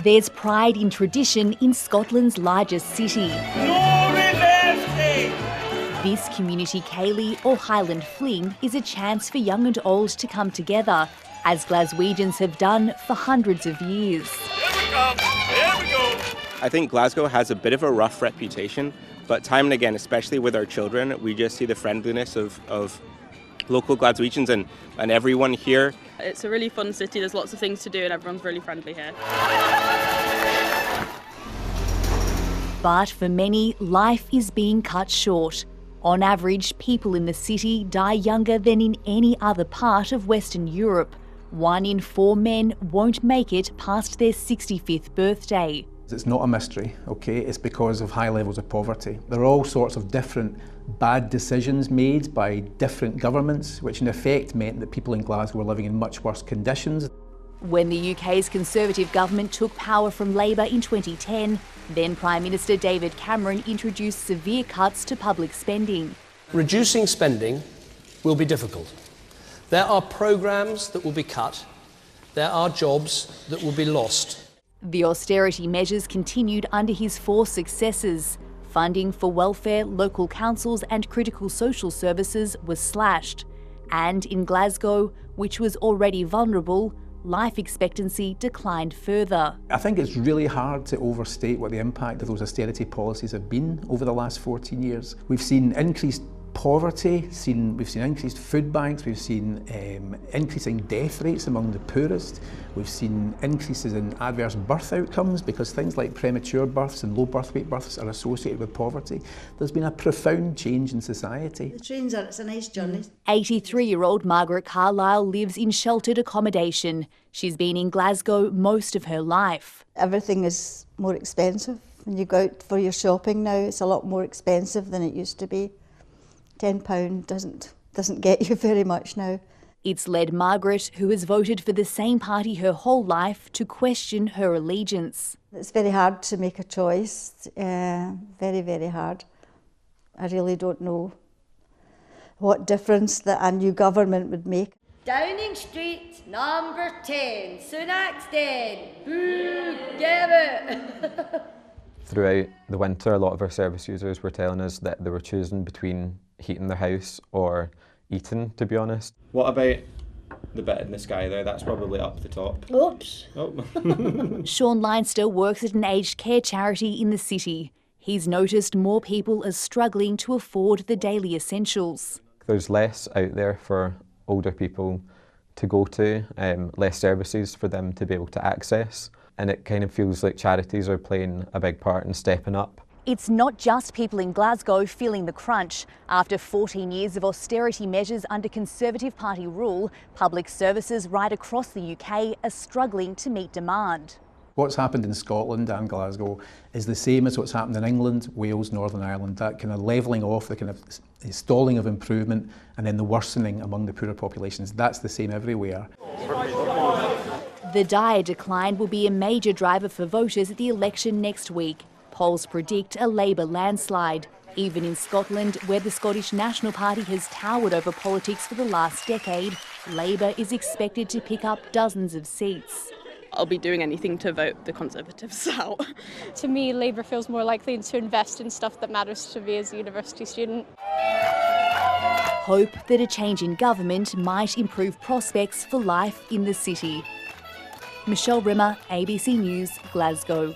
There's pride in tradition in Scotland's largest city. This community ceilidh or Highland Fling is a chance for young and old to come together, as Glaswegians have done for hundreds of years. I think Glasgow has a bit of a rough reputation, but time and again, especially with our children, we just see the friendliness of local Glaswegians and everyone here. It's a really fun city, there's lots of things to do and everyone's really friendly here. But for many, life is being cut short. On average, people in the city die younger than in any other part of Western Europe. 1 in 4 men won't make it past their 65th birthday. It's not a mystery, okay? It's because of high levels of poverty. There are all sorts of different bad decisions made by different governments, which in effect meant that people in Glasgow were living in much worse conditions. When the UK's Conservative government took power from Labour in 2010, then Prime Minister David Cameron introduced severe cuts to public spending. Reducing spending will be difficult. There are programmes that will be cut. There are jobs that will be lost. The austerity measures continued under his 4 successors. Funding for welfare, local councils and critical social services was slashed. And in Glasgow, which was already vulnerable, life expectancy declined further. I think it's really hard to overstate what the impact of those austerity policies have been over the last 14 years. We've seen increased poverty, we've seen increased food banks, we've seen increasing death rates among the poorest, we've seen increases in adverse birth outcomes because things like premature births and low birth weight births are associated with poverty. There's been a profound change in society. The trains it's a nice journey. 83-year-old Margaret Carlyle lives in sheltered accommodation. She's been in Glasgow most of her life. Everything is more expensive. When you go out for your shopping now, it's a lot more expensive than it used to be. £10 doesn't get you very much now. It's led Margaret, who has voted for the same party her whole life, to question her allegiance. It's very hard to make a choice, very, very hard. I really don't know what difference that a new government would make. Downing Street, number 10, Sunak's Den, boo, give it! Throughout the winter, a lot of our service users were telling us that they were choosing between heating their house or eating, to be honest. What about the bit in the sky there? That's probably up the top. Oops. Oh. Sean Leinster works at an aged care charity in the city. He's noticed more people are struggling to afford the daily essentials. There's less out there for older people to go to, less services for them to be able to access, and it kind of feels like charities are playing a big part in stepping up. It's not just people in Glasgow feeling the crunch. After 14 years of austerity measures under Conservative Party rule, public services right across the UK are struggling to meet demand. What's happened in Scotland and Glasgow is the same as what's happened in England, Wales, Northern Ireland, that kind of levelling off, the kind of stalling of improvement and then the worsening among the poorer populations. That's the same everywhere. The dire decline will be a major driver for voters at the election next week. Polls predict a Labour landslide. Even in Scotland, where the Scottish National Party has towered over politics for the last decade, Labour is expected to pick up dozens of seats. I'll be doing anything to vote the Conservatives out. To me, Labour feels more likely to invest in stuff that matters to me as a university student. Hope that a change in government might improve prospects for life in the city. Michelle Rimmer, ABC News, Glasgow.